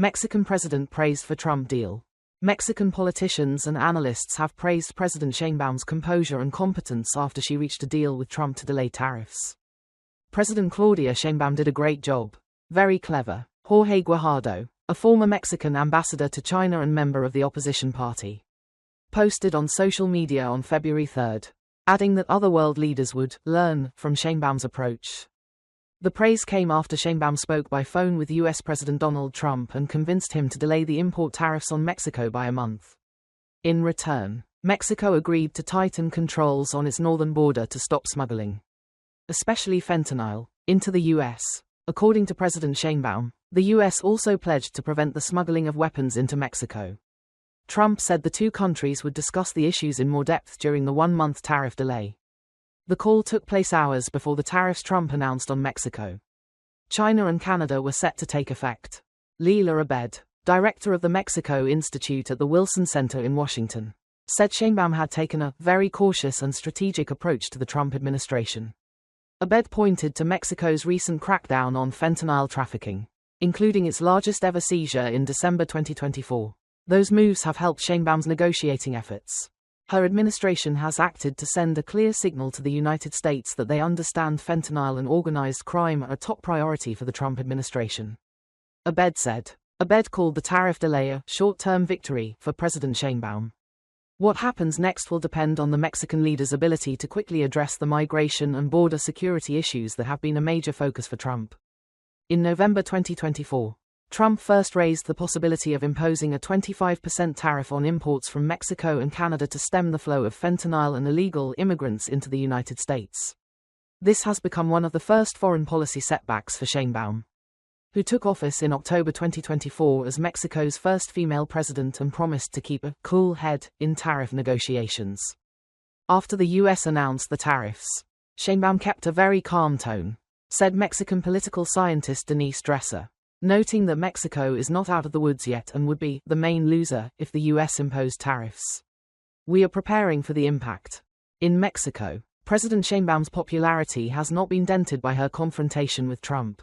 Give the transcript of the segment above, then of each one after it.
Mexican president praised for Trump deal. Mexican politicians and analysts have praised President Sheinbaum's composure and competence after she reached a deal with Trump to delay tariffs. President Claudia Sheinbaum did a great job. Very clever. Jorge Guajardo, a former Mexican ambassador to China and member of the opposition party, posted on social media on February 3, adding that other world leaders would learn from Sheinbaum's approach. The praise came after Sheinbaum spoke by phone with U.S. President Donald Trump and convinced him to delay the import tariffs on Mexico by a month. In return, Mexico agreed to tighten controls on its northern border to stop smuggling, especially fentanyl, into the U.S. According to President Sheinbaum, the U.S. also pledged to prevent the smuggling of weapons into Mexico. Trump said the two countries would discuss the issues in more depth during the one-month tariff delay. The call took place hours before the tariffs Trump announced on Mexico. China and Canada were set to take effect. Leila Abed, director of the Mexico Institute at the Wilson Center in Washington, said Sheinbaum had taken a very cautious and strategic approach to the Trump administration. Abed pointed to Mexico's recent crackdown on fentanyl trafficking, including its largest ever seizure in December 2024. Those moves have helped Sheinbaum's negotiating efforts. Her administration has acted to send a clear signal to the United States that they understand fentanyl and organized crime are a top priority for the Trump administration. Abed said. Abed called the tariff delay a short-term victory for President Sheinbaum. What happens next will depend on the Mexican leader's ability to quickly address the migration and border security issues that have been a major focus for Trump. In November 2024, Trump first raised the possibility of imposing a 25% tariff on imports from Mexico and Canada to stem the flow of fentanyl and illegal immigrants into the United States. This has become one of the first foreign policy setbacks for Sheinbaum, who took office in October 2024 as Mexico's first female president and promised to keep a cool head in tariff negotiations. After the U.S. announced the tariffs, Sheinbaum kept a very calm tone, said Mexican political scientist Denise Dresser, noting that Mexico is not out of the woods yet and would be the main loser if the U.S. imposed tariffs. We are preparing for the impact. In Mexico, President Sheinbaum's popularity has not been dented by her confrontation with Trump.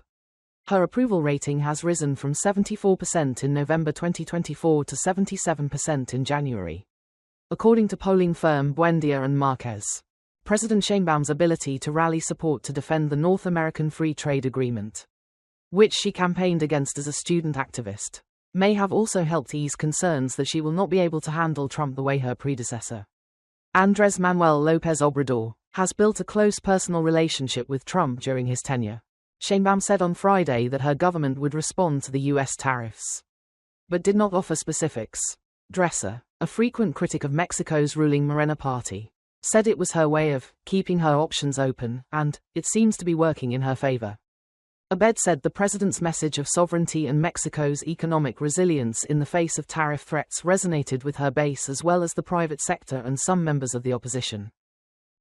Her approval rating has risen from 74% in November 2024 to 77% in January. According to polling firm Buendia and Marquez, President Sheinbaum's ability to rally support to defend the North American Free Trade Agreement, which she campaigned against as a student activist, may have also helped ease concerns that she will not be able to handle Trump the way her predecessor, Andrés Manuel López Obrador, has built a close personal relationship with Trump during his tenure. Sheinbaum said on Friday that her government would respond to the U.S. tariffs, but did not offer specifics. Dresser, a frequent critic of Mexico's ruling Morena party, said it was her way of keeping her options open, and it seems to be working in her favor. Abed said the president's message of sovereignty and Mexico's economic resilience in the face of tariff threats resonated with her base as well as the private sector and some members of the opposition.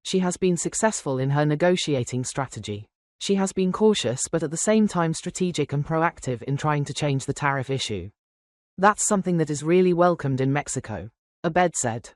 She has been successful in her negotiating strategy. She has been cautious but at the same time strategic and proactive in trying to change the tariff issue. That's something that is really welcomed in Mexico, Abed said.